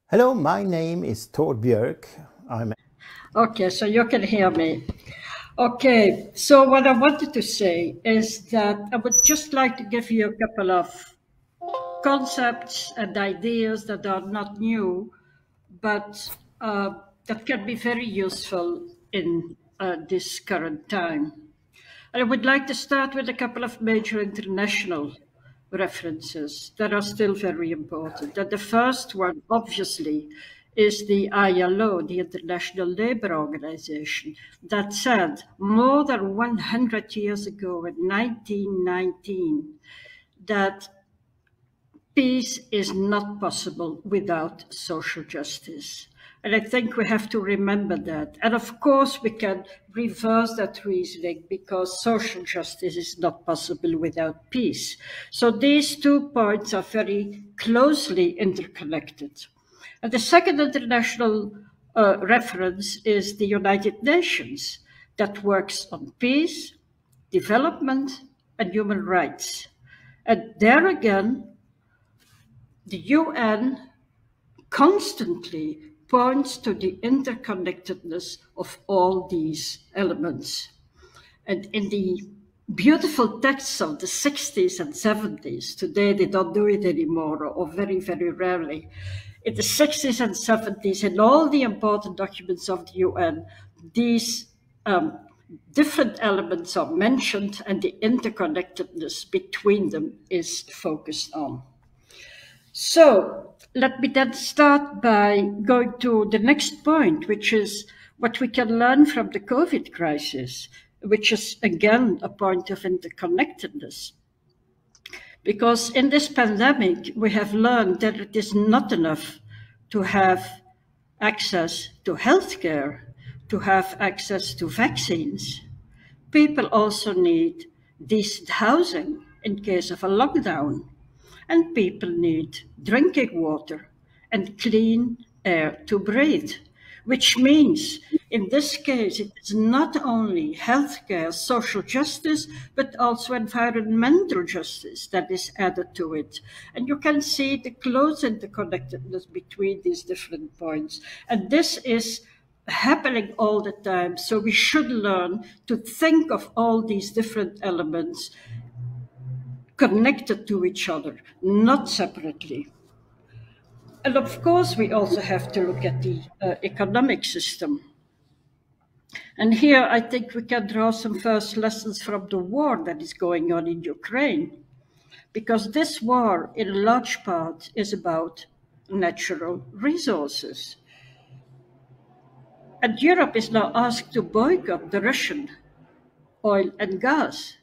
Hello, my name is Tord Björk. Okay, so you can hear me. Okay, so what I wanted to say is that I would just like to give you a couple of concepts and ideas that are not new, but that can be very useful in this current time. And I would like to start with a couple of major international references that are still very important. And the first one, obviously, is the ILO, the International Labour Organization, that said more than 100 years ago in 1919 that peace is not possible without social justice. And I think we have to remember that. And of course, we can reverse that reasoning because social justice is not possible without peace. So these 2 points are very closely interconnected. And the second international reference is the United Nations that works on peace, development, and human rights. And there again, the UN constantly points to the interconnectedness of all these elements. And in the beautiful texts of the 60s and 70s, today they don't do it anymore, or very, very rarely. In the 60s and 70s, in all the important documents of the UN, these different elements are mentioned and the interconnectedness between them is focused on. So let me then start by going to the next point, which is what we can learn from the COVID crisis, which is again a point of interconnectedness. Because in this pandemic, we have learned that it is not enough to have access to healthcare, to have access to vaccines. People also need decent housing in case of a lockdown. And people need drinking water and clean air to breathe, which means in this case it is not only healthcare, social justice, but also environmental justice that is added to it. And you can see the close interconnectedness between these different points. And this is happening all the time, so we should learn to think of all these different elements connected to each other, not separately. And of course, we also have to look at the economic system. And here I think we can draw some first lessons from the war that is going on in Ukraine, because this war, in large part, is about natural resources. And Europe is now asked to boycott the Russian oil and gas.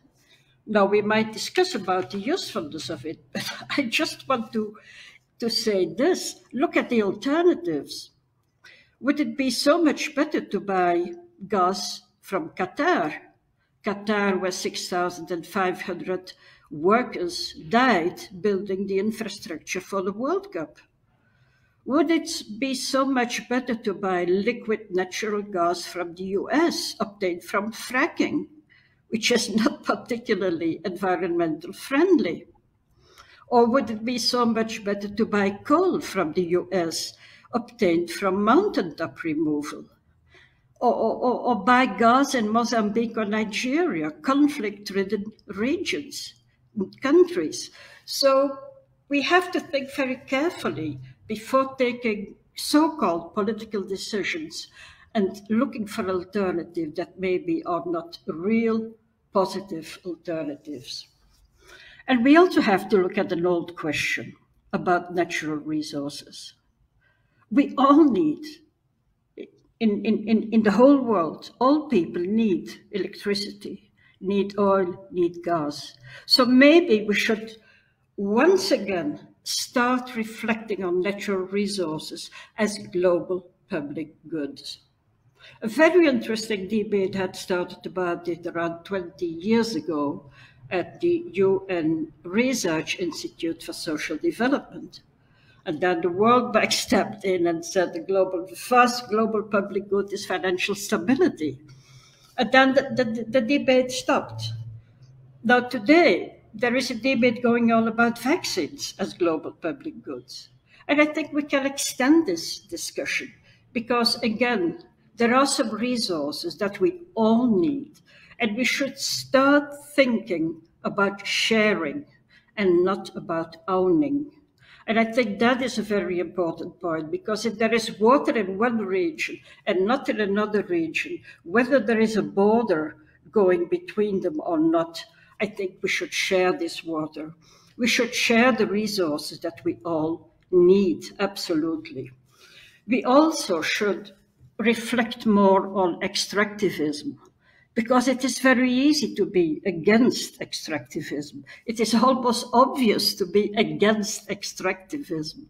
Now, we might discuss about the usefulness of it, but I just want to say this. Look at the alternatives. Would it be so much better to buy gas from Qatar? Qatar, where 6,500 workers died building the infrastructure for the World Cup. Would it be so much better to buy liquid natural gas from the US, obtained from fracking, which is not particularly environmental friendly? Or would it be so much better to buy coal from the US, obtained from mountaintop removal? Or buy gas in Mozambique or Nigeria, conflict-ridden regions, countries? So we have to think very carefully before taking so-called political decisions and looking for alternatives that maybe are not real positive alternatives. And we also have to look at an old question about natural resources. We all need, in the whole world, all people need electricity, need oil, need gas. So maybe we should once again start reflecting on natural resources as global public goods. A very interesting debate had started about it around 20 years ago at the UN Research Institute for Social Development. And then the World Bank stepped in and said the first global public good is financial stability. And then the debate stopped. Now today, there is a debate going on about vaccines as global public goods. And I think we can extend this discussion because, again, there are some resources that we all need, and we should start thinking about sharing and not about owning. And I think that is a very important point, because if there is water in one region and not in another region, whether there is a border going between them or not, I think we should share this water. We should share the resources that we all need, absolutely. We also should reflect more on extractivism, because it is very easy to be against extractivism. It is almost obvious to be against extractivism.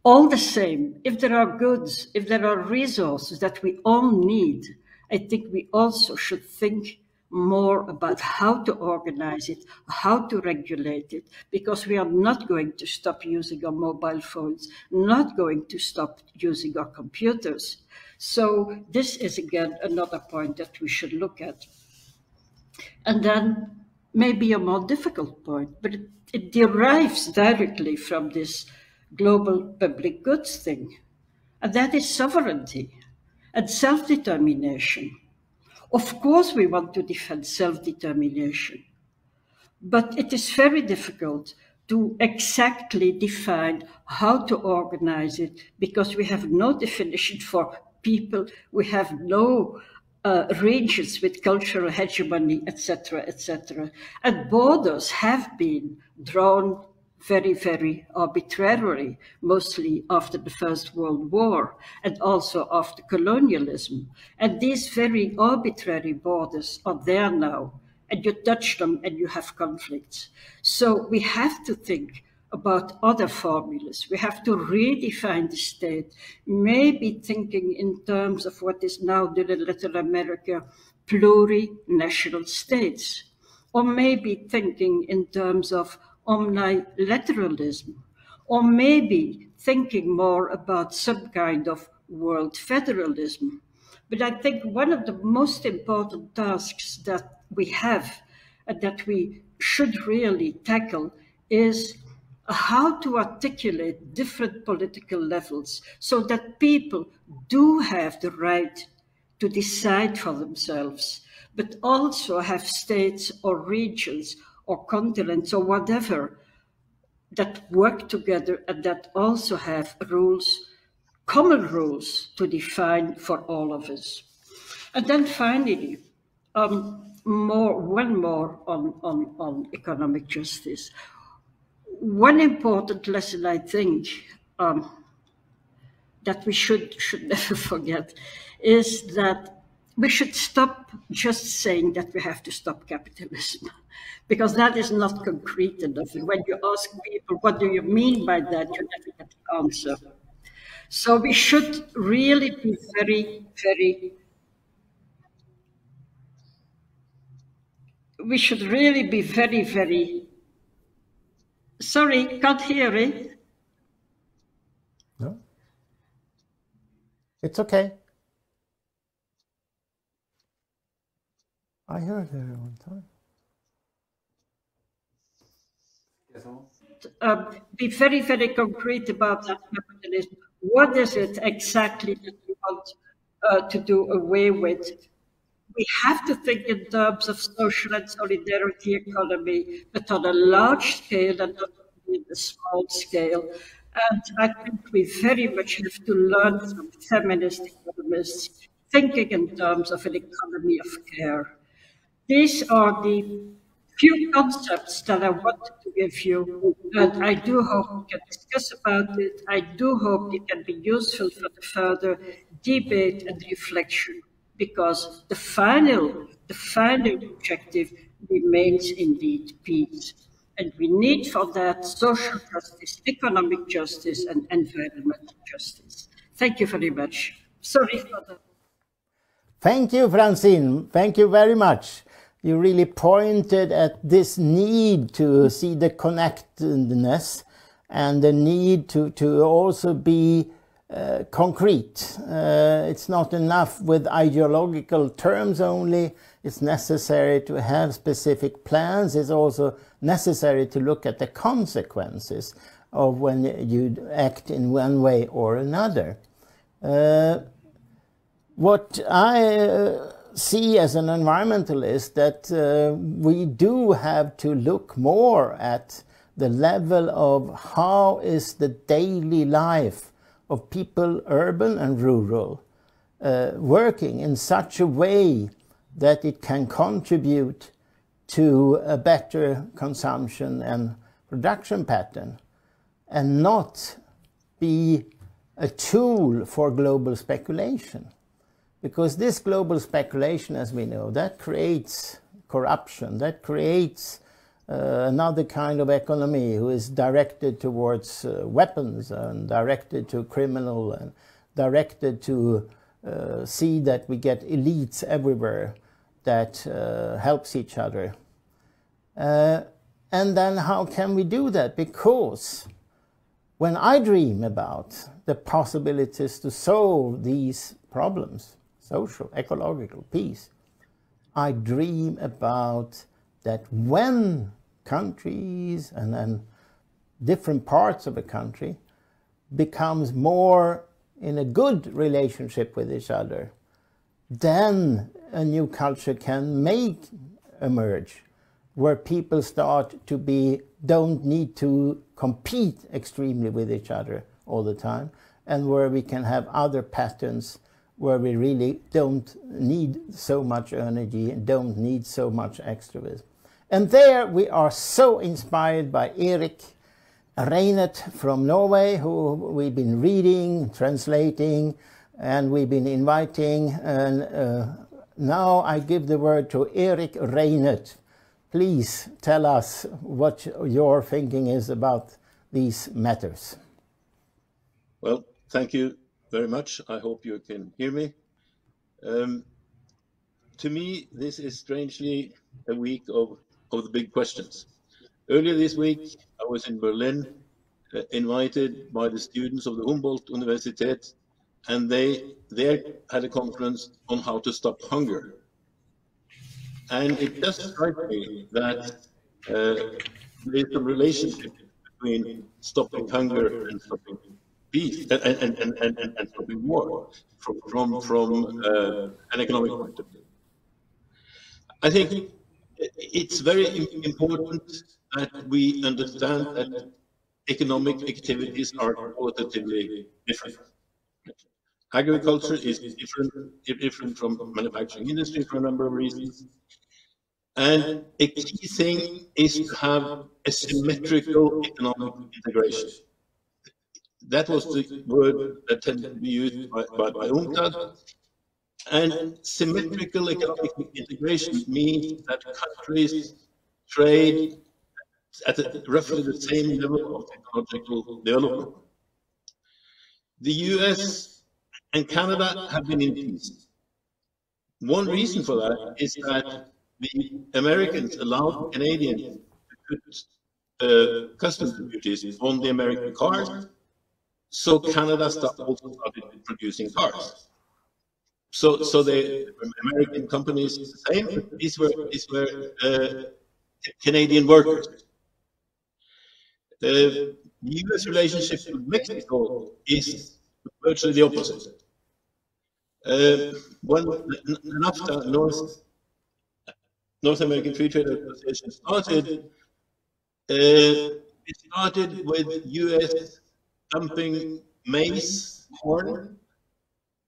All the same, if there are goods, if there are resources that we all need, I think we also should think more about how to organize it, how to regulate it, because we are not going to stop using our mobile phones, not going to stop using our computers. So this is, again, another point that we should look at. And then maybe a more difficult point, but it derives directly from this global public goods thing, and that is sovereignty and self-determination. Of course, we want to defend self-determination, but it is very difficult to exactly define how to organize it, because we have no definition for people, we have no regions with cultural hegemony, etc., etc. And borders have been drawn very, very arbitrarily, mostly after the First World War and also after colonialism. And these very arbitrary borders are there now, and you touch them and you have conflicts. So we have to think about other formulas. We have to redefine the state, maybe thinking in terms of what is now done in Latin America, plurinational states, or maybe thinking in terms of omnilateralism, or maybe thinking more about some kind of world federalism. But I think one of the most important tasks that we have and that we should really tackle is how to articulate different political levels so that people do have the right to decide for themselves, but also have states or regions or continents or whatever that work together and that also have rules, common rules to define for all of us. And then finally, one more on economic justice. One important lesson, I think, that we should never forget is that we should stop just saying that we have to stop capitalism, because that is not concrete enough. And when you ask people, what do you mean by that, you never get the answer. So we should really be very, very, sorry, can't hear it. No, it's okay. I heard it one time. Be very, very concrete about that capitalism. What is it exactly that we want to do away with? We have to think in terms of social and solidarity economy, but on a large scale and not only in a small scale. And I think we very much have to learn from feminist economists, thinking in terms of an economy of care. These are the few concepts that I wanted to give you, and I do hope we can discuss about it. I do hope it can be useful for the further debate and reflection, because the final objective remains indeed peace. And we need for that social justice, economic justice, and environmental justice. Thank you very much. Sorry for that. Thank you, Francine. Thank you very much. You really pointed at this need to see the connectedness and the need to also be concrete. It's not enough with ideological terms only. It's necessary to have specific plans. It's also necessary to look at the consequences of when you act in one way or another. What I see as an environmentalist, that we do have to look more at the level of how is the daily life of people, urban and rural, working in such a way that it can contribute to a better consumption and production pattern, and not be a tool for global speculation. Because this global speculation, as we know, that creates corruption, that creates another kind of economy who is directed towards weapons and directed to criminal and directed to see that we get elites everywhere that helps each other. And then how can we do that? Because when I dream about the possibilities to solve these problems, social, ecological, peace, I dream about that when countries and different parts of a country becomes more in a good relationship with each other, then a new culture can emerge, where people start to don't need to compete extremely with each other all the time, and where we can have other patterns where we really don't need so much energy and don't need so much extremism. And there we are so inspired by Erik Reinet from Norway, who we've been reading, translating, and we've been inviting. And now I give the word to Erik Reinet. Please tell us what your thinking is about these matters. Well, thank you very much. I hope you can hear me. To me, this is strangely a week of the big questions. Earlier this week, I was in Berlin, invited by the students of the Humboldt Universitet, and they there had a conference on how to stop hunger. And it just struck me that there's a relationship between stopping hunger and stopping peace and stopping war from an economic point of view. I think it's very important that we understand that economic activities are qualitatively different. Agriculture is different from manufacturing industry for a number of reasons. And a key thing is to have a symmetrical economic integration. That was the word that tended to be used by UNCTAD. And symmetrical economic integration means that countries trade at roughly the same level of technological development. The US and Canada have been in peace. One reason for that is that the Americans allowed Canadians to put customs duties on the American cars, so Canada also started producing cars. So the American companies, the same, these were Canadian workers. The US relationship with Mexico is virtually the opposite. When NAFTA, North American Free Trade Association, started, it started with US dumping maize, corn,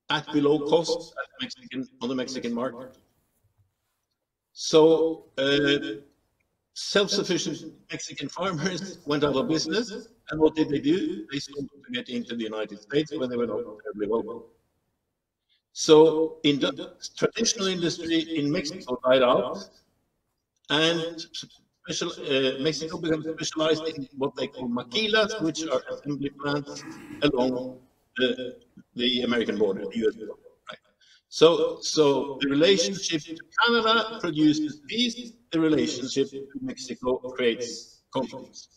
at below cost on the Mexican market. So self-sufficient Mexican farmers went out of business, and what did they do? They started to get into the United States when they were not terribly well. So traditional industry in Mexico died out, and Mexico became specialized in what they call maquilas, which are assembly plants along the American border, the US border. Right? So the relationship to Canada produces peace, the relationship to Mexico creates conflicts.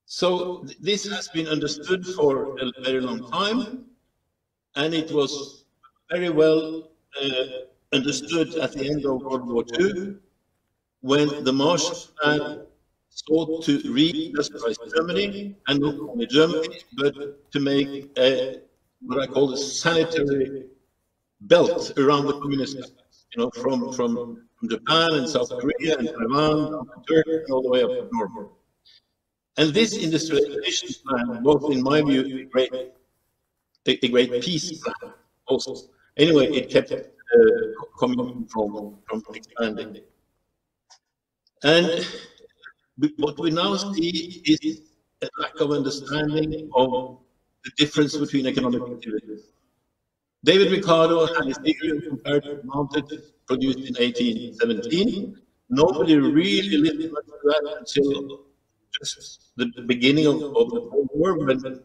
So this has been understood for a very long time, and it was very well understood at the end of World War II, when the Marshall Plan sought to re-industrialize Germany, and not only Germany, but to make what I call a sanitary belt around the communist countries, you know, from Japan and South Korea and Taiwan down to Turkey and all the way up to Norway. And this industrialization plan was, in my view, a great peace plan also. Anyway, it kept coming from expanding. And what we now see is a lack of understanding of the difference between economic activities. David Ricardo had his theory of comparative advantage produced in 1817. Nobody really listened much to that until just the beginning of the Cold War, when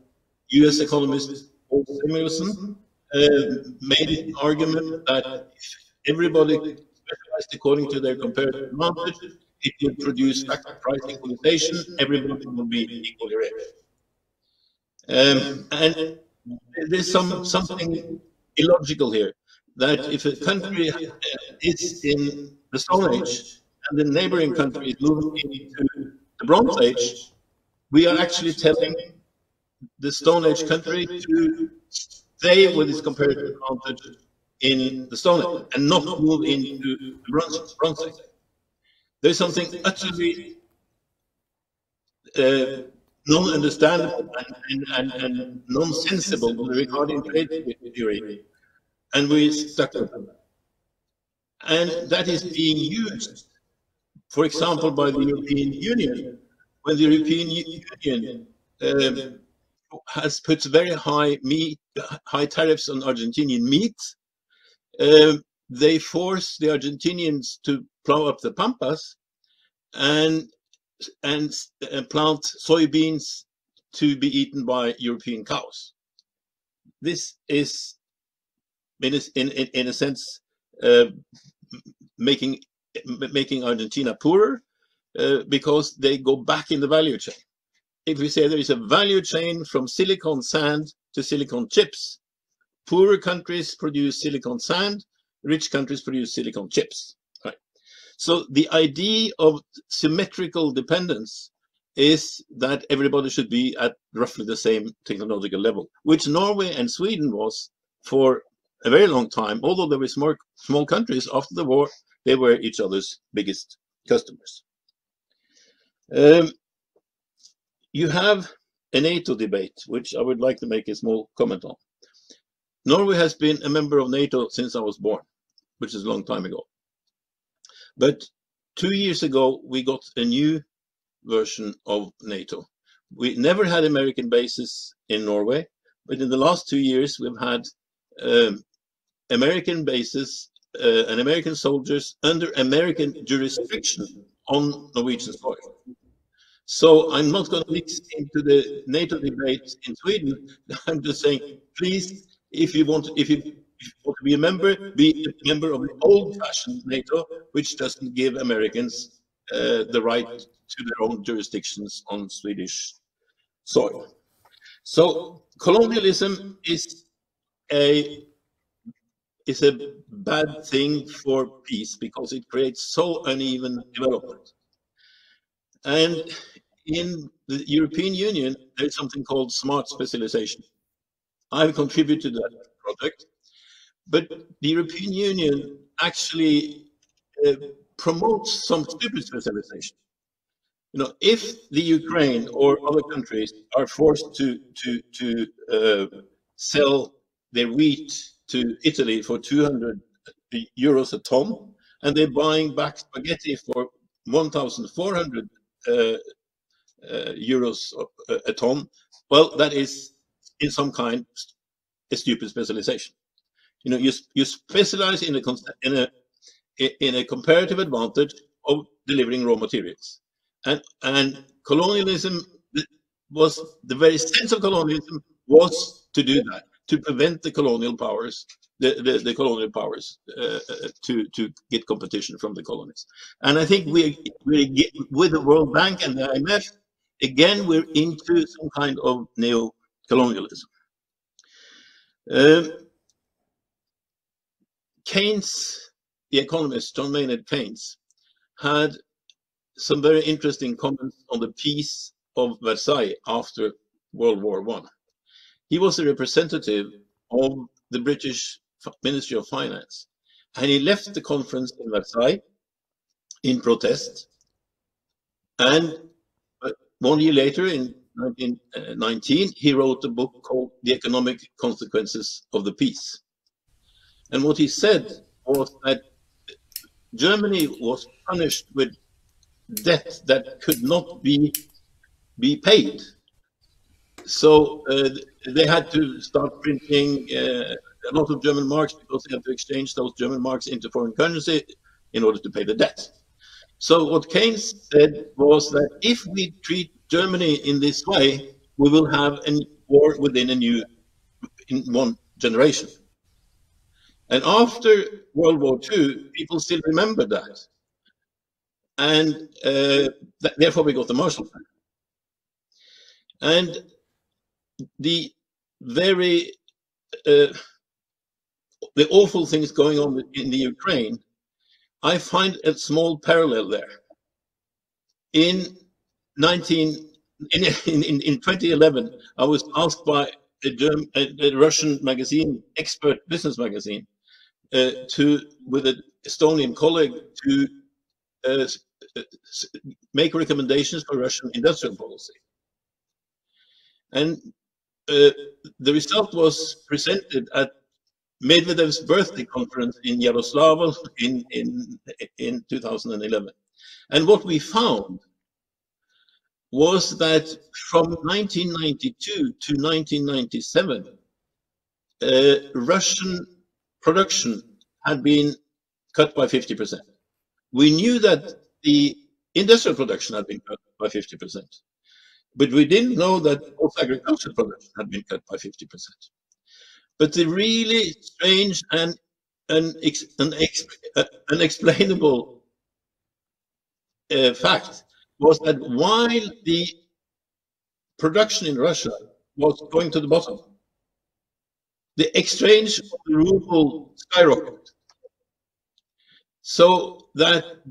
US economist Paul Samuelson made an argument that if everybody specialized according to their comparative advantage, it would produce factor price equalization, everybody would be equally rich. And there's something illogical here, that if a country is in the Stone Age and the neighboring country is moving into the Bronze Age, we are actually telling the Stone Age country to stay with its comparative advantage in the Stone Age and not move into the Bronze Age. There's something utterly non-understandable and nonsensible regarding trade theory, and we stuck with them. And that is being used, for example, by the European Union, when the European Union has put very high tariffs on Argentinian meat. They force the Argentinians to plow up the pampas and plant soybeans to be eaten by European cows. This is, in a sense, making Argentina poorer because they go back in the value chain. If we say there is a value chain from silicon sand to silicon chips, poorer countries produce silicon sand, rich countries produce silicon chips. Right. So the idea of symmetrical dependence is that everybody should be at roughly the same technological level, which Norway and Sweden was for a very long time. Although they were small countries, after the war, they were each other's biggest customers. You have a NATO debate, which I would like to make a small comment on. Norway has been a member of NATO since I was born, which is a long time ago. But 2 years ago, we got a new version of NATO. We never had American bases in Norway, but in the last 2 years, we've had American bases and American soldiers under American jurisdiction on Norwegian soil. So I'm not going to mix into the NATO debate in Sweden. I'm just saying, please, if you want to be a member of the old-fashioned NATO, which doesn't give Americans the right to their own jurisdictions on Swedish soil. So colonialism is a bad thing for peace because it creates so uneven development. And in the European Union, there's something called smart specialization. I've contributed to that project, but the European Union actually promotes some stupid specialization. You know, if the Ukraine or other countries are forced to sell their wheat to Italy for 200 euros a ton, and they're buying back spaghetti for 1,400 euros a ton, well, that is in some kind a stupid specialization. You know, you specialize in a comparative advantage of delivering raw materials, and colonialism was the very sense of colonialism was to do that, to prevent the colonial powers, the colonial powers to get competition from the colonies. And I think we with the World Bank and the IMF, again, we're into some kind of neo-colonialism. Keynes, the economist John Maynard Keynes, had some very interesting comments on the Peace of Versailles after World War I. He was a representative of the British Ministry of Finance, and he left the conference in Versailles in protest. And 1 year later, in 1919, he wrote a book called The Economic Consequences of the Peace. And what he said was that Germany was punished with debt that could not be paid. So they had to start printing a lot of German marks because they had to exchange those German marks into foreign currency in order to pay the debt. So what Keynes said was that if we treat Germany in this way, we will have a war in 1 generation. And after World War II, people still remember that. And therefore we got the Marshall Plan. And the very the awful things going on in the Ukraine, I find a small parallel there. In 2011, I was asked by a Russian magazine, expert business magazine, with an Estonian colleague to make recommendations for Russian industrial policy. And the result was presented at Medvedev's birthday conference in Yaroslavl in 2011. And what we found was that from 1992 to 1997, Russian production had been cut by 50%. We knew that the industrial production had been cut by 50%, but we didn't know that also agricultural production had been cut by 50%. But the really strange and unexplainable fact was that while the production in Russia was going to the bottom, the exchange of the ruble skyrocketed. So that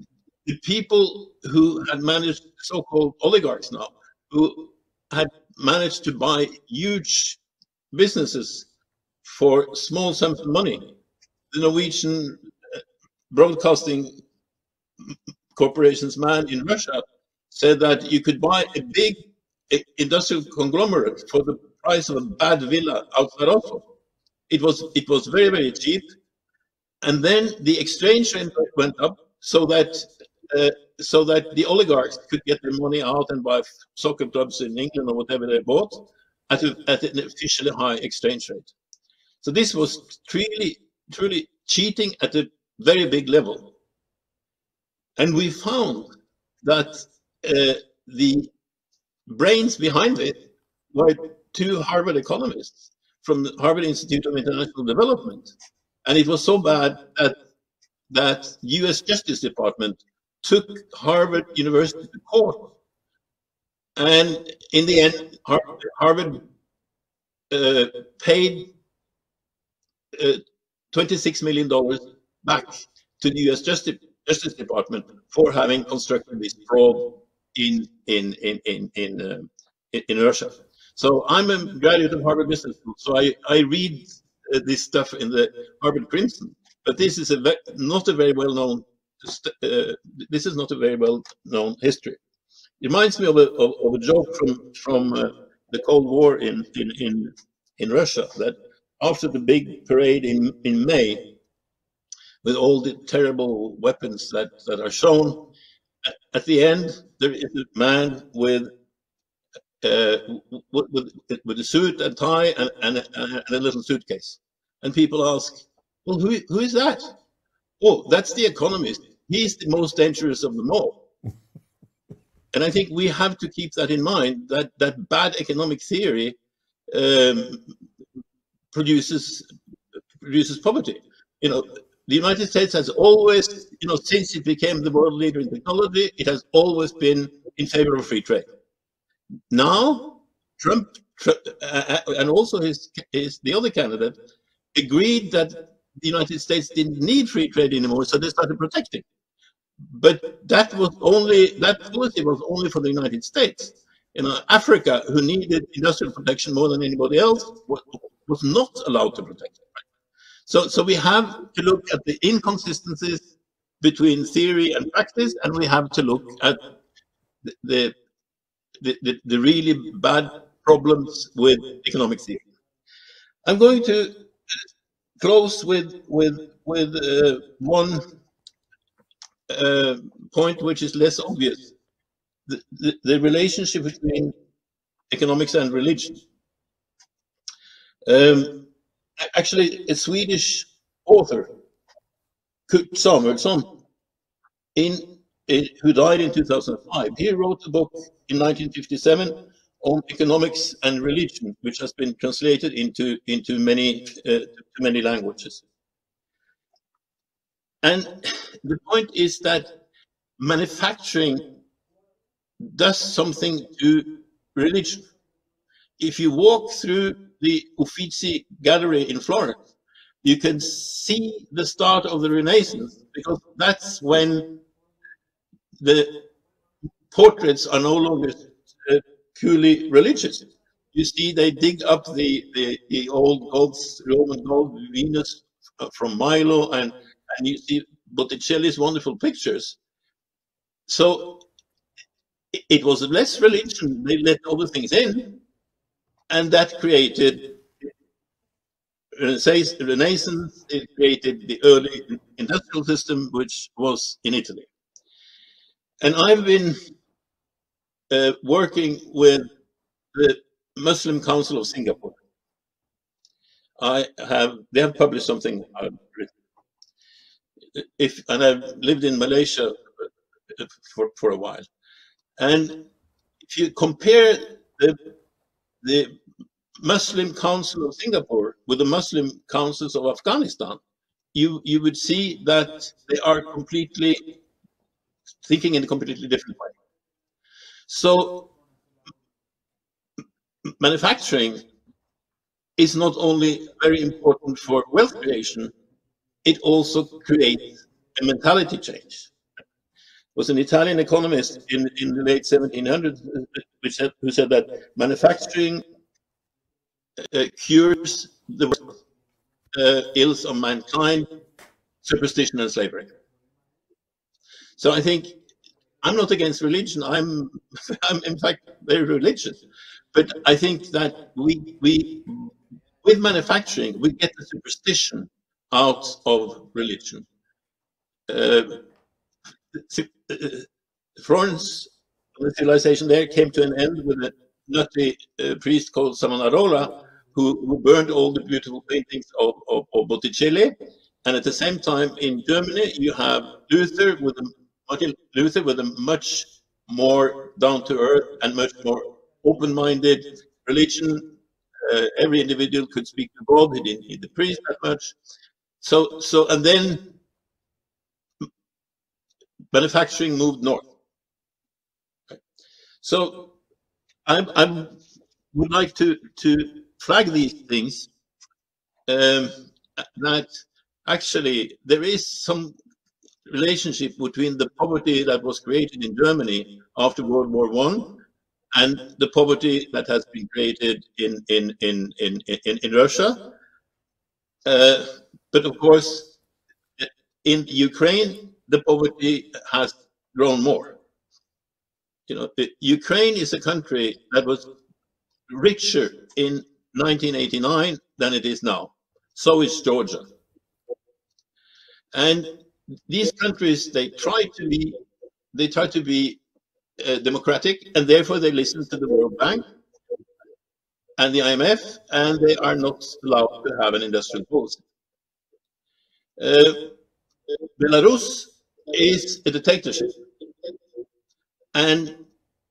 the people who had managed, so-called oligarchs now, who had managed to buy huge businesses for small sums of money, the Norwegian broadcasting corporation's man in Russia said that you could buy a big industrial conglomerate for the price of a bad villa outside Oslo. It was very, very cheap. And then the exchange rate went up so that the oligarchs could get their money out and buy soccer clubs in England or whatever they bought at an officially high exchange rate. So this was truly cheating at a very big level. And we found that the brains behind it were 2 Harvard economists from the Harvard Institute of International Development. And it was so bad that US Justice Department took Harvard University to court. And in the end, Harvard paid $26 million back to the US Justice Department for having constructed this fraud in Russia. So I'm a graduate of Harvard Business School, so I read this stuff in the Harvard Crimson, but this is not a very well known. This is not a very well known history. It reminds me of a joke from the Cold War in Russia, that after the big parade in May, with all the terrible weapons that are shown, at the end there is a man with a suit and tie and a little suitcase, and people ask, well, who is that? Oh, that's the economist. He's the most dangerous of them all. And I think we have to keep that in mind, that bad economic theory produces poverty. You know, the United States has always, since it became the world leader in technology, it has always been in favor of free trade. Now, Trump and also the other candidate agreed that the United States didn't need free trade anymore, so they started protecting. But that policy was only for the United States. Africa, who needed industrial protection more than anybody else, was not allowed to protect it. So we have to look at the inconsistencies between theory and practice, and we have to look at the really bad problems with economic theory. I'm going to close with one point which is less obvious: the relationship between economics and religion. Actually, a Swedish author, Kurt Samuelsson, who died in 2005, he wrote a book in 1957 on economics and religion, which has been translated into many languages. And the point is that manufacturing does something to religion. If you walk through the Uffizi Gallery in Florence, you can see the start of the Renaissance, because that's when the portraits are no longer purely religious. You see, they dig up the old gods, Roman god Venus from Milo, and you see Botticelli's wonderful pictures. So it was less religion, they let other things in, and that created Renaissance. It created the early industrial system, which was in Italy. And I've been working with the Muslim Council of Singapore. They have published something I've written. And I've lived in Malaysia for a while. And if you compare the Muslim Council of Singapore with the Muslim councils of Afghanistan, you would see that they are completely thinking in a completely different way. So manufacturing is not only very important for wealth creation, it also creates a mentality change. There was an Italian economist in the late 1700s who said that manufacturing cures the ills of mankind, superstition and slavery. So I think I'm not against religion. I'm in fact very religious, but I think that we with manufacturing we get the superstition out of religion. Florence, the civilization there came to an end with a nutty priest called Savonarola, who burned all the beautiful paintings of Botticelli. And at the same time, in Germany, you have Luther with a much more down-to-earth and much more open-minded religion. Every individual could speak to God. He didn't need the priest that much. So and then manufacturing moved north. So I would like to flag these things, that actually there is some relationship between the poverty that was created in Germany after World War I and the poverty that has been created in Russia. But of course, in Ukraine, the poverty has grown more. Ukraine is a country that was richer in 1989 than it is now. So is Georgia. And these countries, they try to be democratic, and therefore they listen to the World Bank and the IMF, and they are not allowed to have an industrial policy. Belarus is a dictatorship, and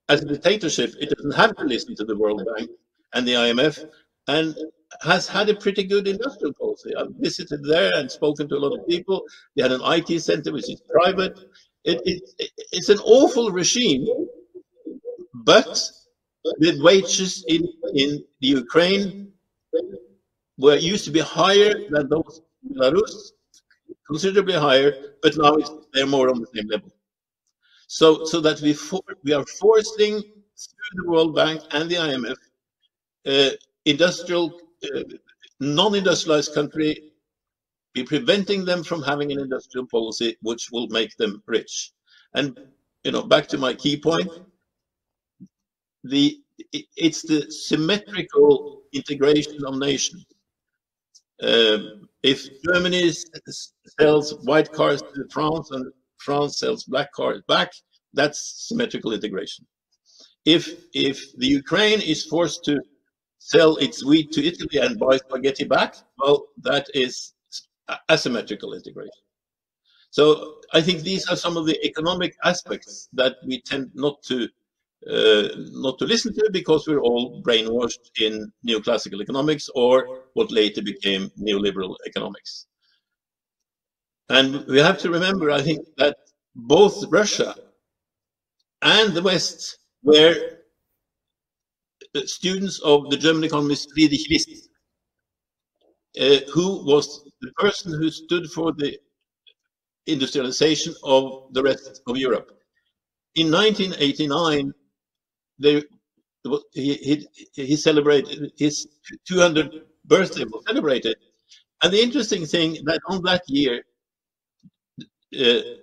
as a dictatorship, it doesn't have to listen to the World Bank and the IMF, and has had a pretty good industrial policy. I've visited there and spoken to a lot of people. They had an IT center which is private. It's an awful regime, but the wages in the Ukraine used to be higher than those in Belarus, considerably higher, but now they're more on the same level. So that we are forcing through the World Bank and the IMF industrial, non-industrialized country, be preventing them from having an industrial policy which will make them rich. And back to my key point, it's the symmetrical integration of nations. If Germany sells white cars to France and France sells black cars back, that's symmetrical integration. If the Ukraine is forced to sell its wheat to Italy and buy spaghetti back, well, that is asymmetrical integration. So I think these are some of the economic aspects that we tend not to listen to, because we're all brainwashed in neoclassical economics, or what later became neoliberal economics. And we have to remember, I think, that both Russia and the West were students of the German economist Friedrich List, who was the person who stood for the industrialization of the rest of Europe. In 1989, he celebrated his 200th birthday, was celebrated. And the interesting thing that on that year,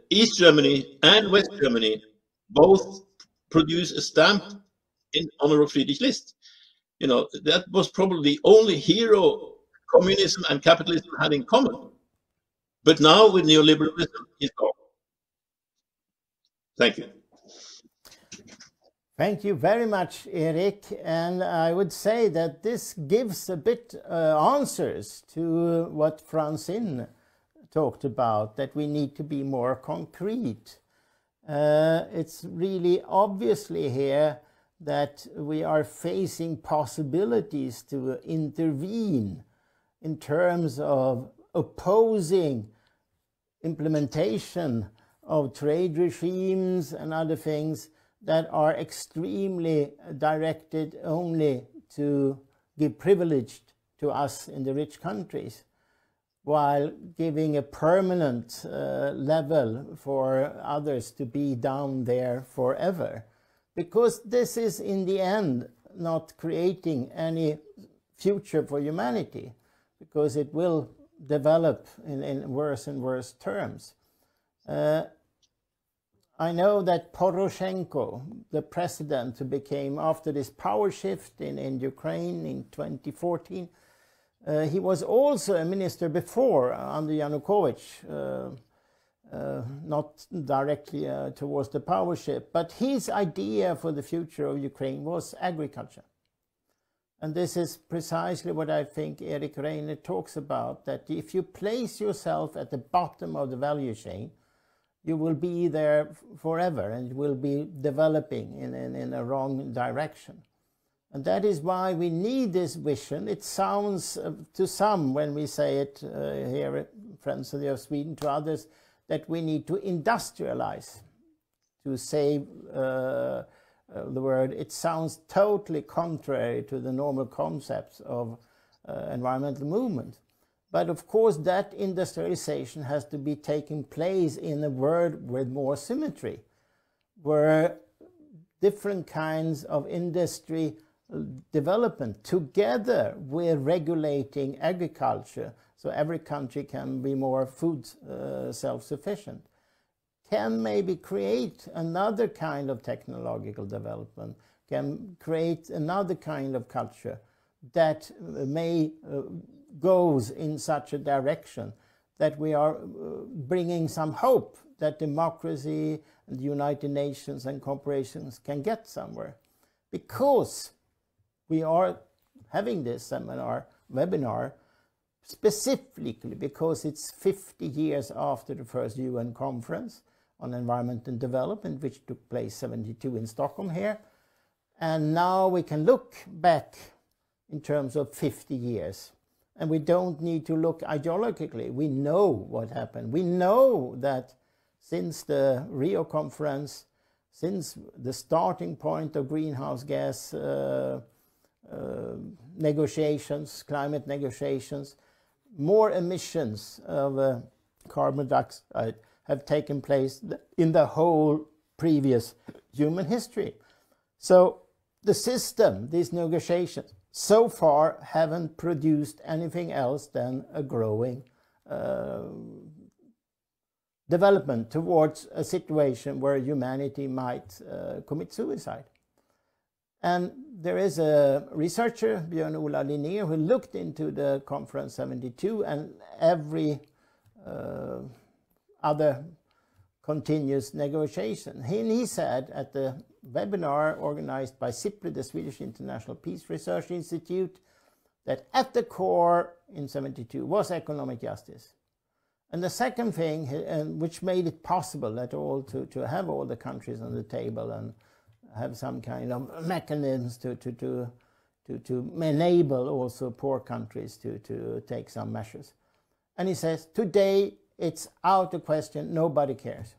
East Germany and West Germany both produced a stamp in honor of Friedrich List. That was probably the only hero communism and capitalism had in common. But now with neoliberalism, he's gone. Thank you. Thank you very much, Erik. And I would say that this gives a bit answers to what Francine talked about, that we need to be more concrete. It's really obviously here that we are facing possibilities to intervene in terms of opposing implementation of trade regimes and other things that are extremely directed only to give privilege to us in the rich countries, while giving a permanent level for others to be down there forever. Because this is in the end not creating any future for humanity, because it will develop in worse and worse terms. I know that Poroshenko, the president who became after this power shift in Ukraine in 2014, he was also a minister before under Yanukovych, not directly towards the power shift, but his idea for the future of Ukraine was agriculture. And this is precisely what I think Erik Reiner talks about, that if you place yourself at the bottom of the value chain, you will be there forever and you will be developing in a wrong direction. And that is why we need this vision. It sounds to some, when we say it here, Friends of Sweden, to others, that we need to industrialize, to save the word. It sounds totally contrary to the normal concepts of environmental movement. But of course, that industrialization has to be taking place in a world with more symmetry, where different kinds of industry development together with regulating agriculture, so every country can be more food self-sufficient, can maybe create another kind of technological development, can create another kind of culture that may goes in such a direction that we are bringing some hope that democracy and the United Nations and corporations can get somewhere. Because we are having this webinar, specifically because it's 50 years after the first UN conference on environment and development, which took place 1972 in Stockholm here. And now we can look back in terms of 50 years. And we don't need to look ideologically. We know what happened. We know that since the Rio conference, since the starting point of greenhouse gas negotiations, climate negotiations, more emissions of carbon dioxide have taken place in the whole previous human history. So the system, these negotiations, so far haven't produced anything else than a growing development towards a situation where humanity might commit suicide. And there is a researcher, Björn Ola Linnér, who looked into the Conference 72 and every other continuous negotiation. He said at the webinar organized by SIPRI, the Swedish International Peace Research Institute, that at the core in 72 was economic justice. And the second thing, which made it possible at all to have all the countries on the table and have some kind of mechanisms to enable also poor countries to take some measures. And he says, today it's out of question, nobody cares.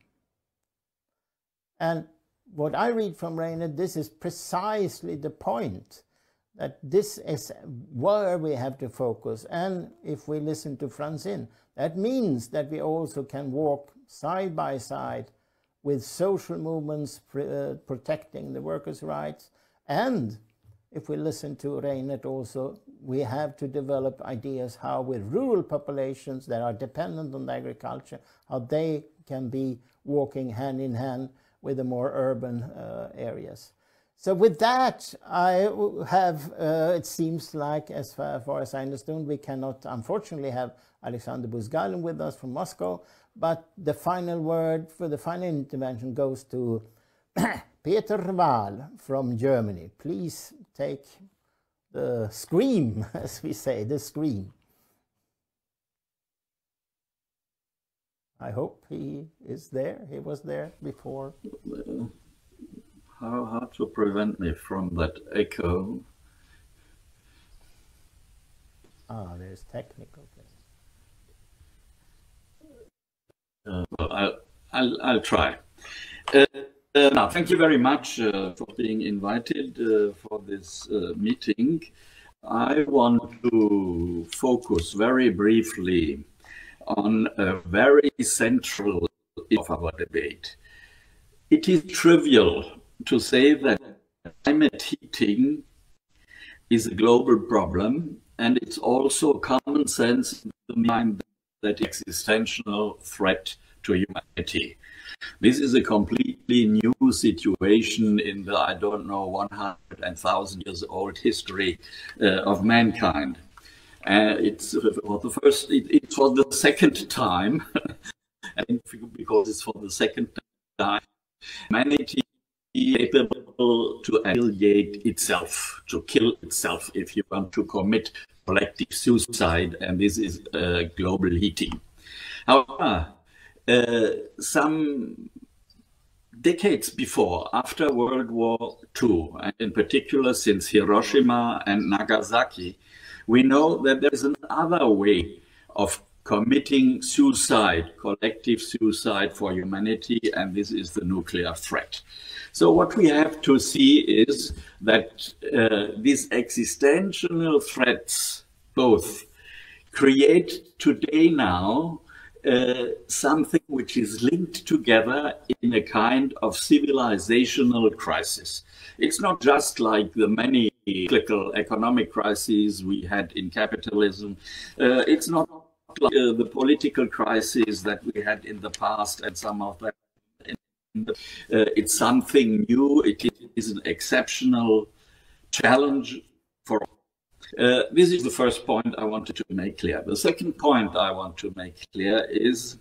And what I read from Reiner, this is precisely the point, that this is where we have to focus. And if we listen to Francine, that means that we also can walk side by side with social movements protecting the workers' rights. And if we listen to Reinert also, we have to develop ideas how with rural populations that are dependent on agriculture, how they can be walking hand in hand with the more urban areas. So with that, I have, it seems like, as far as I understand, we cannot unfortunately have Alexander Buzgalin with us from Moscow, but the final word for the final intervention goes to Peter Wahl from Germany. Please take the scream, as we say, the scream. I hope he is there. He was there before. How to prevent me from that echo? Ah, there's technical things. Well, I'll try. Now, thank you very much for being invited for this meeting. I want to focus very briefly on a very central of our debate. It is trivial to say that climate heating is a global problem, and it's also common sense in the mind that existential threat to humanity. This is a completely new situation in the, I don't know, 100,000 years old history of mankind. It's for the first, it's for the second time, and because it's for the second time, humanity is capable to annihilate itself, to kill itself, if you want to commit collective suicide, and this is global heating. However, some decades before, after World War II, and in particular since Hiroshima and Nagasaki, we know that there's another way of committing suicide, collective suicide for humanity, and this is the nuclear threat. So what we have to see is that these existential threats both create today now something which is linked together in a kind of civilizational crisis. It's not just like the many cyclical economic crises we had in capitalism. It's not like the political crises that we had in the past, and some of them. It's something new. It is an exceptional challenge for all. This is the first point I wanted to make clear. The second point I want to make clear is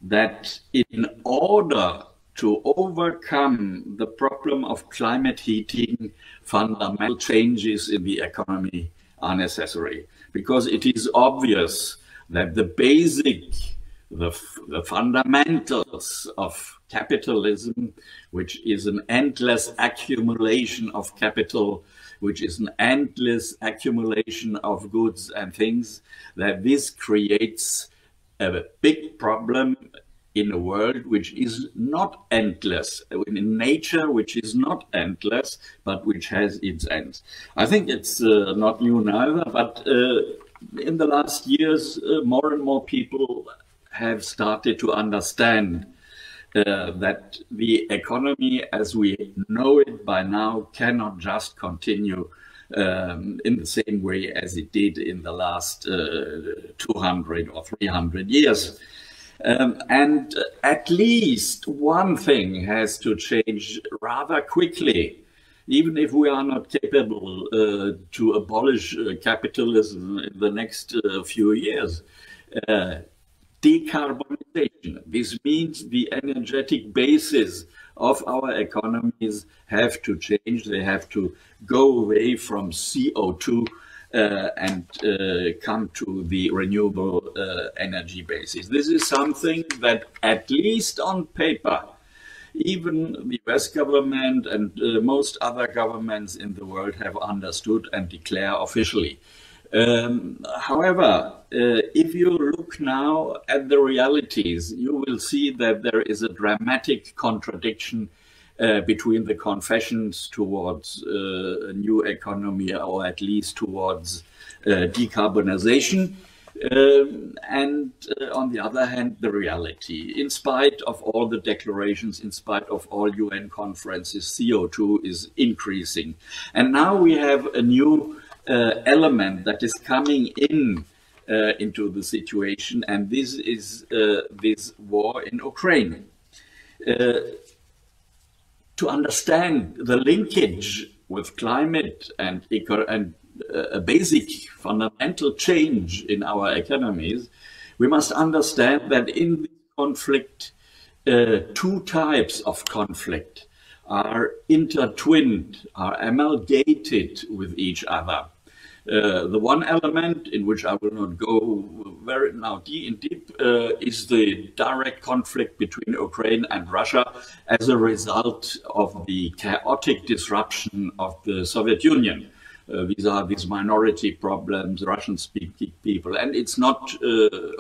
that in order to overcome the problem of climate heating, fundamental changes in the economy are necessary, because it is obvious that the basic, the fundamentals of capitalism, which is an endless accumulation of capital, which is an endless accumulation of goods and things, that this creates a big problem in a world which is not endless, in nature which is not endless, but which has its ends. I think it's not new neither, but in the last years, more and more people have started to understand that the economy as we know it by now cannot just continue in the same way as it did in the last 200 or 300 years. And at least one thing has to change rather quickly, even if we are not capable to abolish capitalism in the next few years. Decarbonization. This means the energetic basis of our economies have to change. They have to go away from CO2 and come to the renewable energy basis. This is something that, at least on paper, even the US government and most other governments in the world have understood and declare officially. However, if you look now at the realities, you will see that there is a dramatic contradiction between the confessions towards a new economy, or at least towards decarbonization, and on the other hand, the reality. In spite of all the declarations, in spite of all UN conferences, CO2 is increasing. And now we have a new element that is coming into the situation, and this is this war in Ukraine. To understand the linkage with climate and a basic fundamental change in our economies, we must understand that in this conflict, two types of conflict are intertwined, are amalgamated with each other. The one element, in which I will not go very now deep, is the direct conflict between Ukraine and Russia as a result of the chaotic disruption of the Soviet Union. These are these minority problems, Russian-speaking people. And it's not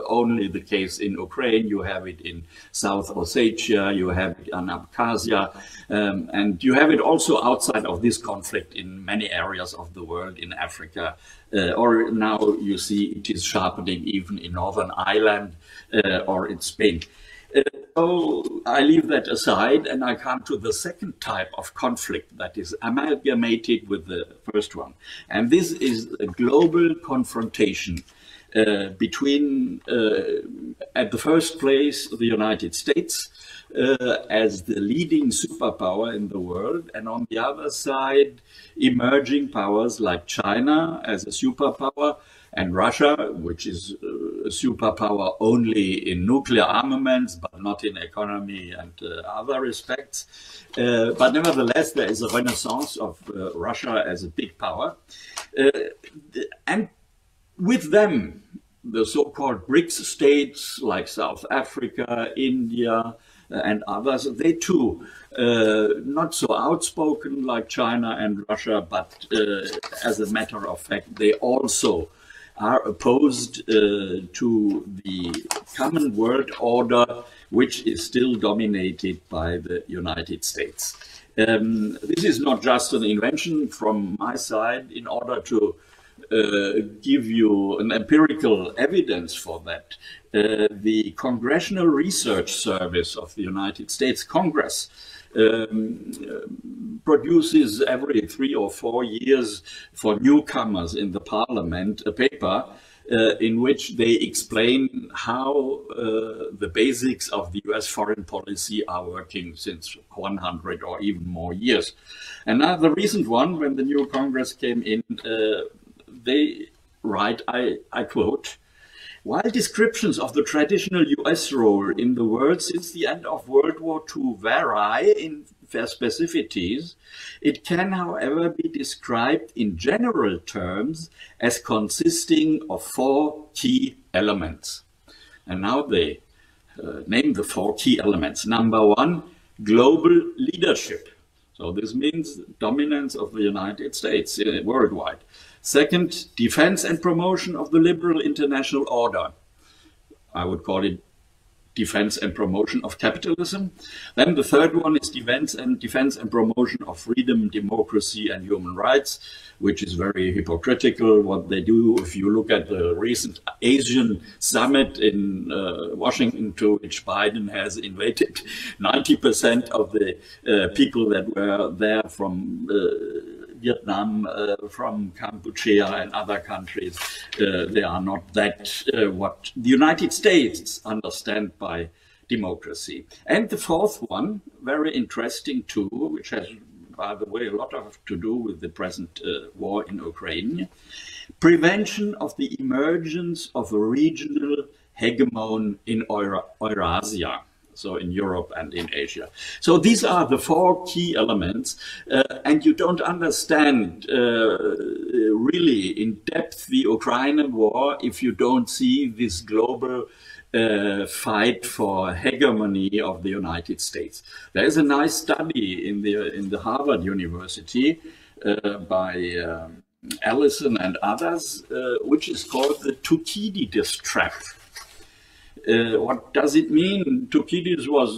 only the case in Ukraine. You have it in South Ossetia, you have it in Abkhazia, and you have it also outside of this conflict in many areas of the world, in Africa. Or now you see it is sharpening even in Northern Ireland or in Spain. So I leave that aside and I come to the second type of conflict that is amalgamated with the first one. And this is a global confrontation between, at the first place, the United States as the leading superpower in the world, and on the other side, emerging powers like China as a superpower, and Russia, which is a superpower only in nuclear armaments, but not in economy and other respects. But nevertheless, there is a renaissance of Russia as a big power. And with them, the so-called BRICS states like South Africa, India, and others, they too, not so outspoken like China and Russia, but as a matter of fact, they also are opposed to the common world order, which is still dominated by the United States. This is not just an invention from my side. In order to give you an empirical evidence for that, the Congressional Research Service of the United States Congress produces every 3 or 4 years for newcomers in the parliament a paper in which they explain how the basics of the US foreign policy are working since 100 or even more years. And now the recent one, when the new Congress came in, they write, I quote, "While descriptions of the traditional US role in the world since the end of World War II vary in their specificities, it can, however, be described in general terms as consisting of 4 key elements." And now they name the 4 key elements. Number 1, global leadership. So this means dominance of the United States worldwide. Second, defense and promotion of the liberal international order. I would call it defense and promotion of capitalism. Then the third one is defense and promotion of freedom, democracy, and human rights, which is very hypocritical what they do. If you look at the recent Asian summit in Washington, to which Biden has invited 90% of the people that were there from Vietnam, from Cambodia and other countries, they are not that what the United States understand by democracy. And the fourth one, very interesting too, which has, by the way, a lot to do with the present war in Ukraine, prevention of the emergence of a regional hegemon in Eurasia. So in Europe and in Asia. So these are the four key elements, and you don't understand really in depth the Ukrainian war if you don't see this global fight for hegemony of the United States. There is a nice study in the Harvard University by Allison and others, which is called the Thucydides trap. What does it mean? Thucydides was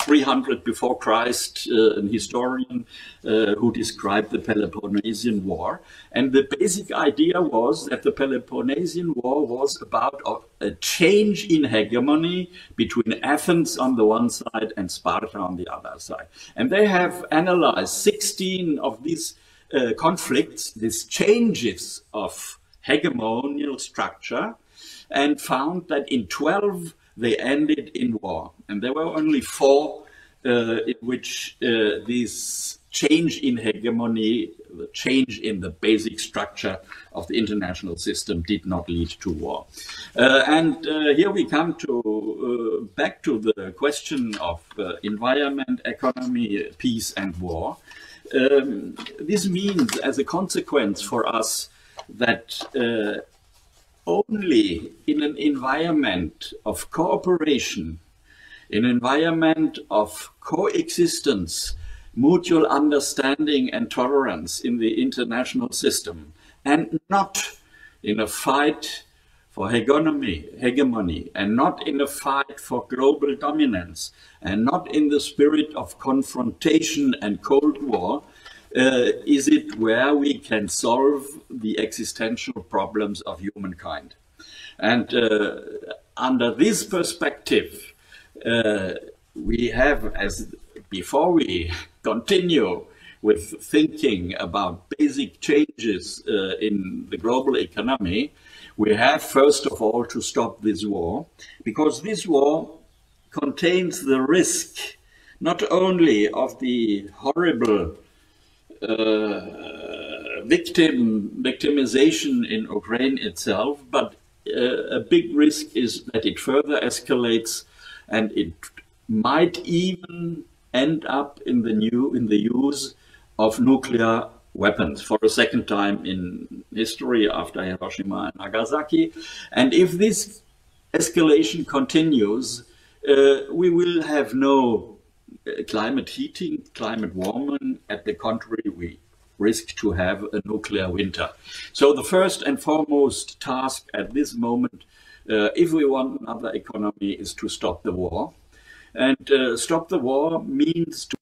300 before Christ, an historian who described the Peloponnesian War. And the basic idea was that the Peloponnesian War was about a change in hegemony between Athens on the one side and Sparta on the other side. And they have analyzed 16 of these conflicts, these changes of hegemonial structure, and found that in 12 they ended in war. And there were only 4 in which this change in hegemony, the change in the basic structure of the international system did not lead to war. And here we come to back to the question of environment, economy, peace and war. This means as a consequence for us that only in an environment of cooperation, in an environment of coexistence, mutual understanding and tolerance in the international system, and not in a fight for hegemony, and not in a fight for global dominance, and not in the spirit of confrontation and Cold War, is it where we can solve the existential problems of humankind. And under this perspective, we have, as before we continue with thinking about basic changes in the global economy, we have first of all to stop this war, because this war contains the risk not only of the horrible victimization in Ukraine itself, but a big risk is that it further escalates, and it might even end up in the use of nuclear weapons for a second time in history after Hiroshima and Nagasaki. And if this escalation continues, we will have no climate heating, climate warming. At the contrary, we risk to have a nuclear winter. So the first and foremost task at this moment, if we want another economy, is to stop the war. And stop the war means to...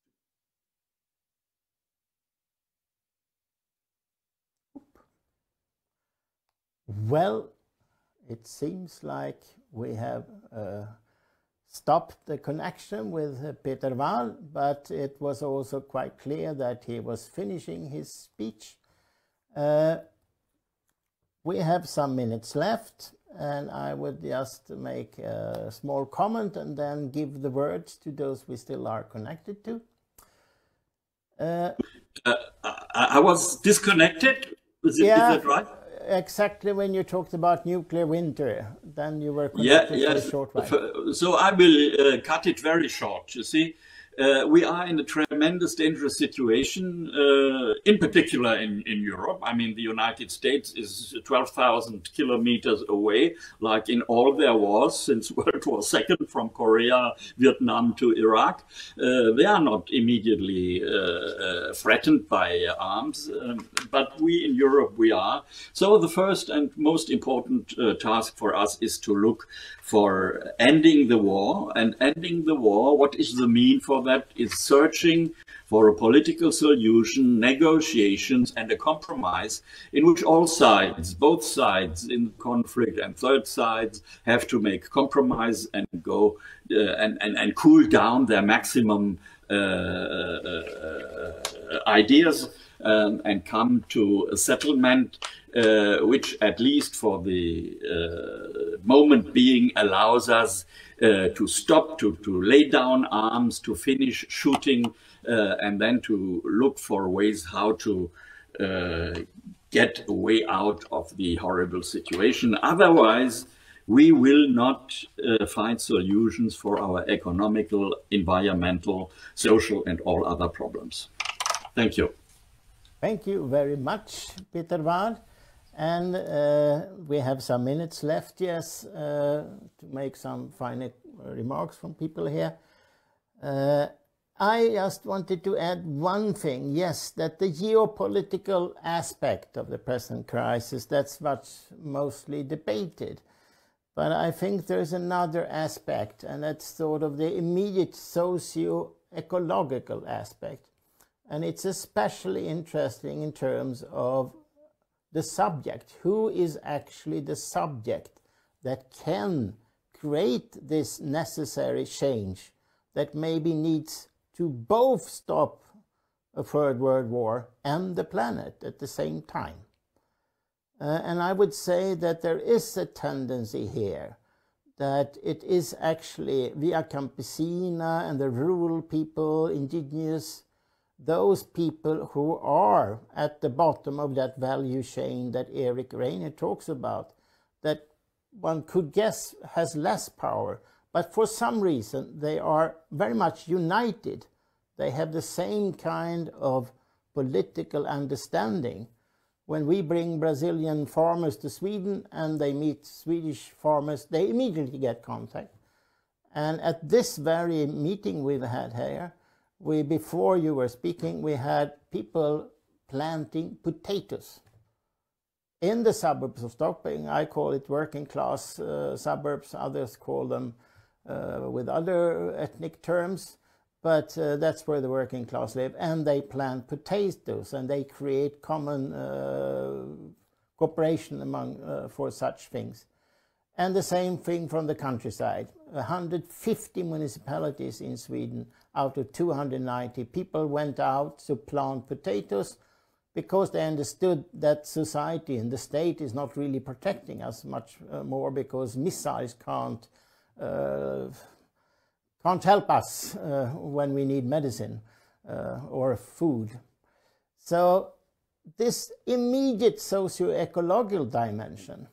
Well, it seems like we have stopped the connection with Peter Wall, but it was also quite clear that he was finishing his speech. We have some minutes left, and I would just make a small comment and then give the words to those we still are connected to. I was disconnected. Is that right? Exactly, when you talked about nuclear winter, then you were connected for a short while. So I will cut it very short. You see, We are in a tremendous dangerous situation, in particular in Europe. I mean, the United States is 12,000 kilometers away, like in all their wars since World War II, from Korea, Vietnam to Iraq. They are not immediately threatened by arms, but we in Europe, we are. So the first and most important task for us is to look for ending the war. And ending the war, what is the mean for that? Is searching for a political solution, negotiations, and a compromise in which all sides, both sides in the conflict and third sides, have to make compromise and go and cool down their maximum ideas and come to a settlement which, at least for the moment being, allows us to stop, to lay down arms, to finish shooting, and then to look for ways how to get a way out of the horrible situation. Otherwise, we will not find solutions for our economical, environmental, social, and all other problems. Thank you. Thank you very much, Peter Ward. And we have some minutes left, yes, to make some final remarks from people here. I just wanted to add one thing, yes, that the geopolitical aspect of the present crisis, that's what's mostly debated. But I think there's another aspect, and that's sort of the immediate socio-ecological aspect. And it's especially interesting in terms of the subject. Who is actually the subject that can create this necessary change that maybe needs to both stop a third world war and the planet at the same time? And I would say that there is a tendency here that it is actually Via Campesina and the rural people, indigenous, those people who are at the bottom of that value chain that Eric Rainer talks about, that one could guess has less power, but for some reason they are very much united. They have the same kind of political understanding. When we bring Brazilian farmers to Sweden and they meet Swedish farmers, they immediately get contact. And at this very meeting we've had here, before you were speaking, we had people planting potatoes in the suburbs of Stockholm. I call it working class suburbs, others call them with other ethnic terms, but that's where the working class live, and they plant potatoes and they create common cooperation among for such things. And the same thing from the countryside. 150 municipalities in Sweden out of 290 people went out to plant potatoes because they understood that society and the state is not really protecting us much more, because missiles can't help us when we need medicine or food. So this immediate socio-ecological dimension,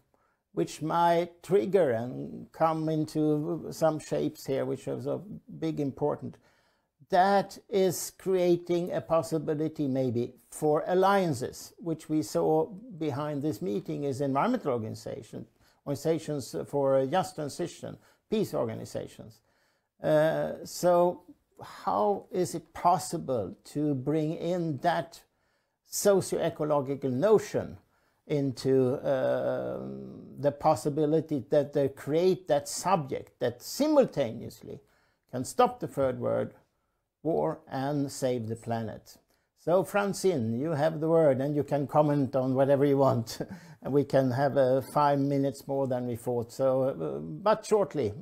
which might trigger and come into some shapes here, which is of big importance, that is creating a possibility maybe for alliances, which we saw behind this meeting is environmental organizations for just transition, peace organizations. So how is it possible to bring in that socio-ecological notion into the possibility that they create that subject that simultaneously can stop the Third World War and save the planet? So Francine, you have the word and you can comment on whatever you want. And we can have 5 minutes more than we thought. So, but shortly,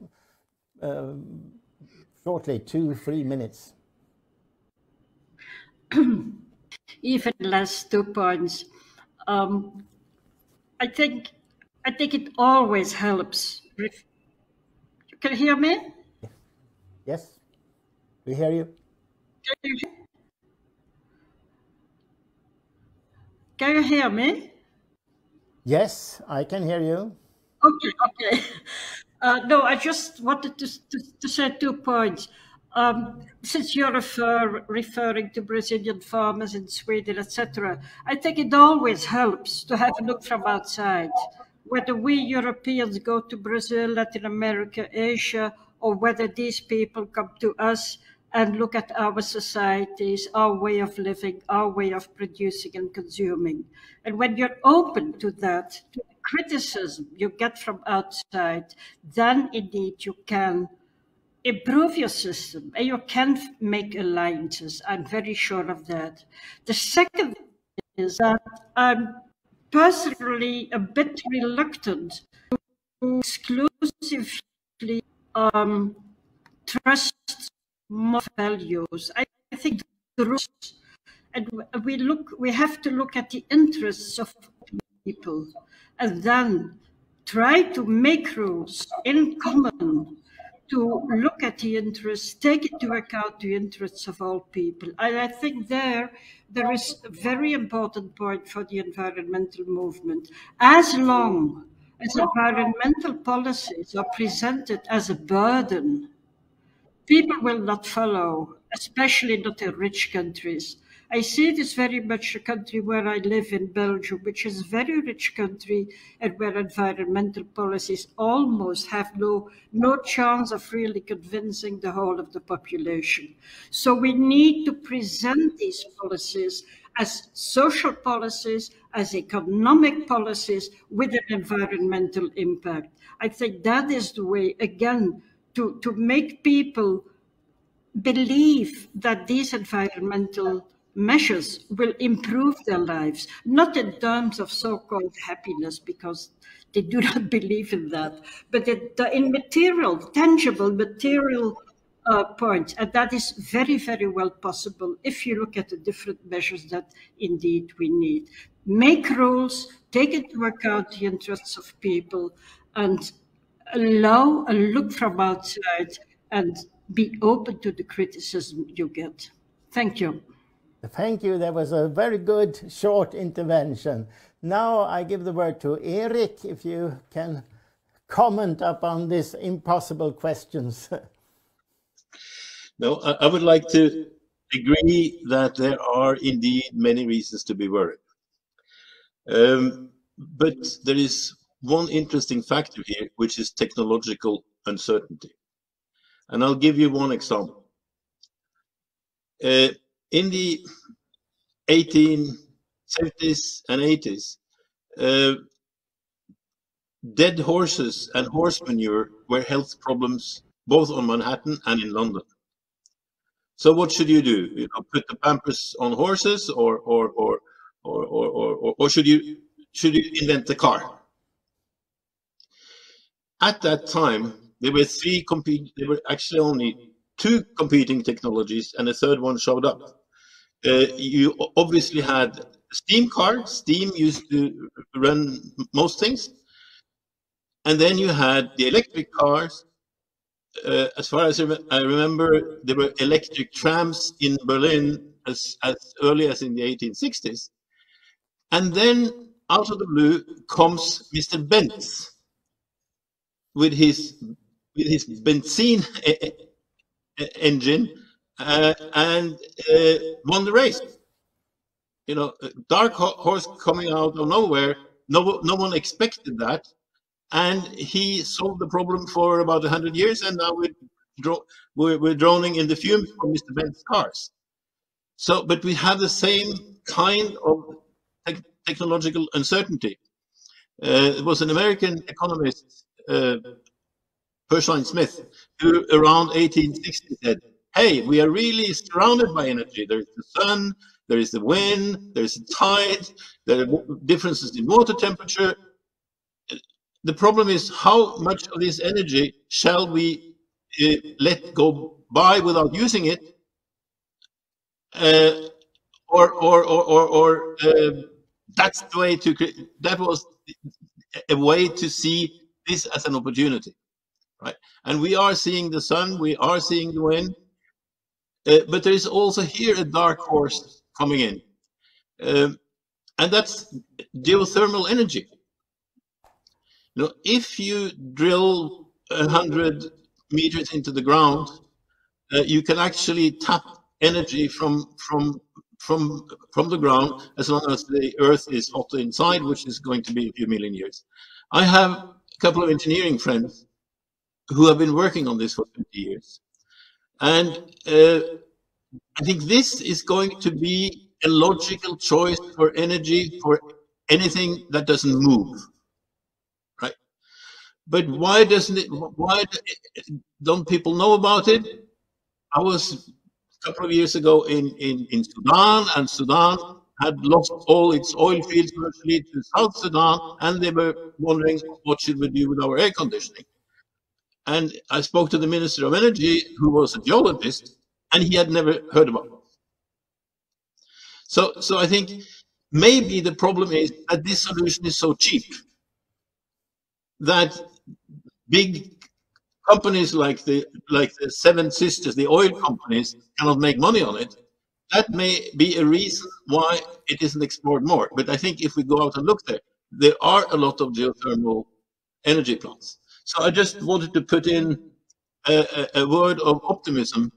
2-3 minutes. Even last 2 points. I think it always helps. You can hear me? Yes, we hear you. Can you hear me? Yes, I can hear you. Okay. No, I just wanted to say 2 points. Since you're referring to Brazilian farmers in Sweden, etc., I think it always helps to have a look from outside. Whether we Europeans go to Brazil, Latin America, Asia, or whether these people come to us and look at our societies, our way of living, our way of producing and consuming. And when you're open to that, to the criticism you get from outside, then indeed you can improve your system and you can make alliances. I'm very sure of that. The second is that I'm personally a bit reluctant to exclusively trust more values. I think the rules, and we have to look at the interests of people and then try to make rules in common to look at the interests, take into account the interests of all people. And I think there is a very important point for the environmental movement. As long as environmental policies are presented as a burden, people will not follow, especially not in rich countries. I see this very much a country where I live in Belgium, which is a very rich country and where environmental policies almost have no chance of really convincing the whole of the population. So we need to present these policies as social policies, as economic policies with an environmental impact. I think that is the way, again, to make people believe that these environmental measures will improve their lives, not in terms of so-called happiness, because they do not believe in that, but in material, tangible material points. And that is very, very well possible if you look at the different measures that indeed we need. Make rules, take into account the interests of people, and allow a look from outside and be open to the criticism you get. Thank you. Thank you. That was a very good short intervention. Now I give the word to Erik, if you can comment upon these impossible questions. No, I would like to agree that there are indeed many reasons to be worried. But there is one interesting factor here, which is technological uncertainty. And I'll give you one example. In the 1870s and 80s, dead horses and horse manure were health problems both on Manhattan and in London. So what should you do? You know, put the Pampers on horses, or should you invent the car? At that time, there were actually only two competing technologies, and a third one showed up. You obviously had steam cars. Steam used to run most things. And then you had the electric cars. As far as I remember, there were electric trams in Berlin as early as in the 1860s. And then out of the blue comes Mr. Benz with his benzene engine and won the race. You know, dark horse coming out of nowhere. No one expected that, and he solved the problem for about 100 years. And now we're droning in the fumes from Mr. Benz's cars. So, but we have the same kind of technological uncertainty. It was an American economist, Pershing Smith, who around 1860 said, hey, we are really surrounded by energy. There is the sun, there is the wind, there is the tide, there are differences in water temperature. The problem is, how much of this energy shall we let go by without using it? That's the way that was a way to see this as an opportunity, right? And we are seeing the sun, we are seeing the wind, but there is also here a dark horse coming in, and that's geothermal energy. You know, if you drill 100 meters into the ground you can actually tap energy from the ground as long as the Earth is hot inside, which is going to be a few million years. I have a couple of engineering friends who have been working on this for 20 years. And I think this is going to be a logical choice for energy for anything that doesn't move, right? But why don't people know about it? I was a couple of years ago in Sudan, and Sudan had lost all its oil fields virtually to South Sudan, and they were wondering, what should we do with our air conditioning? And I spoke to the Minister of Energy, who was a geologist, and he had never heard about it. So I think maybe the problem is that this solution is so cheap that big companies like the Seven Sisters, the oil companies, cannot make money on it. That may be a reason why it isn't explored more. But I think if we go out and look there are a lot of geothermal energy plants. So I just wanted to put in a word of optimism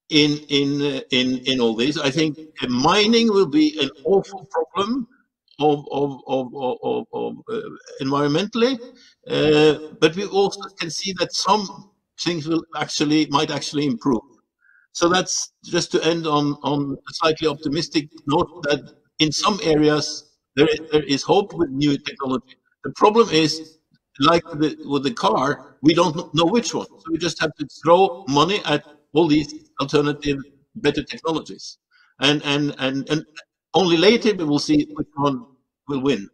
in all this. I think mining will be an awful problem of environmentally, but we also can see that some things might actually improve. So that's just to end on a slightly optimistic note, that in some areas there is hope with new technology. The problem is, like with the car, we don't know which one. So we just have to throw money at all these alternative, better technologies. And only later we will see which one will win.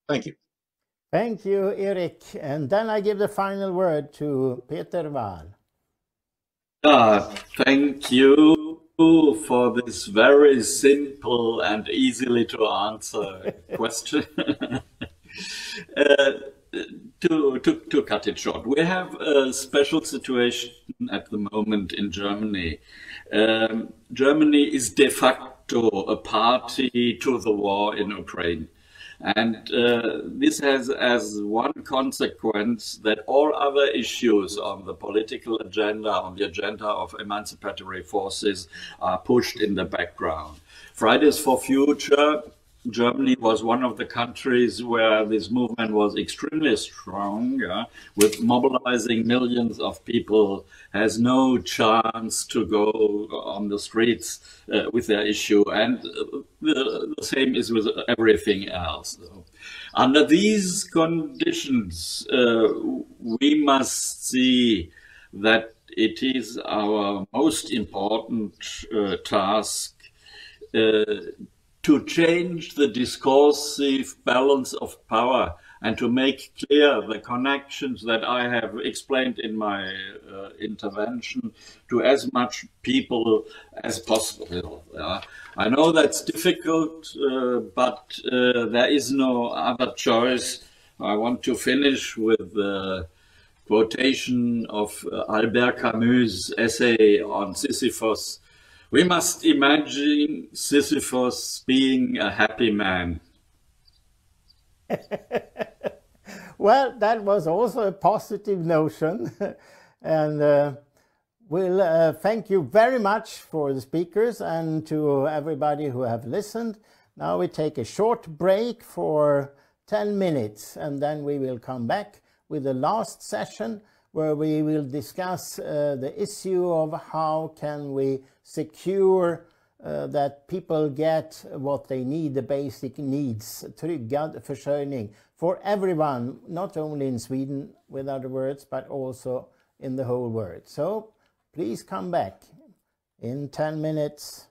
Thank you. Thank you, Erik. And then I give the final word to Peter Wall. Thank you for this very simple and easily to answer question. To cut it short, we have a special situation at the moment in Germany. Germany is de facto a party to the war in Ukraine. And this has as one consequence that all other issues on the political agenda, on the agenda of emancipatory forces, are pushed in the background. Fridays for Future, Germany was one of the countries where this movement was extremely strong, with mobilizing millions of people, has no chance to go on the streets with their issue. And the same is with everything else. Under these conditions, we must see that it is our most important task to change the discursive balance of power and to make clear the connections that I have explained in my intervention to as much people as possible. I know that's difficult, but there is no other choice. I want to finish with the quotation of Albert Camus' essay on Sisyphus. We must imagine Sisyphus being a happy man. Well, that was also a positive notion. And we'll thank you very much for the speakers and to everybody who have listened. Now we take a short break for 10 minutes and then we will come back with the last session, where we will discuss the issue of how can we secure that people get what they need, the basic needs, tryggad försörjning for everyone, not only in Sweden, with other words, but also in the whole world. So please come back in 10 minutes.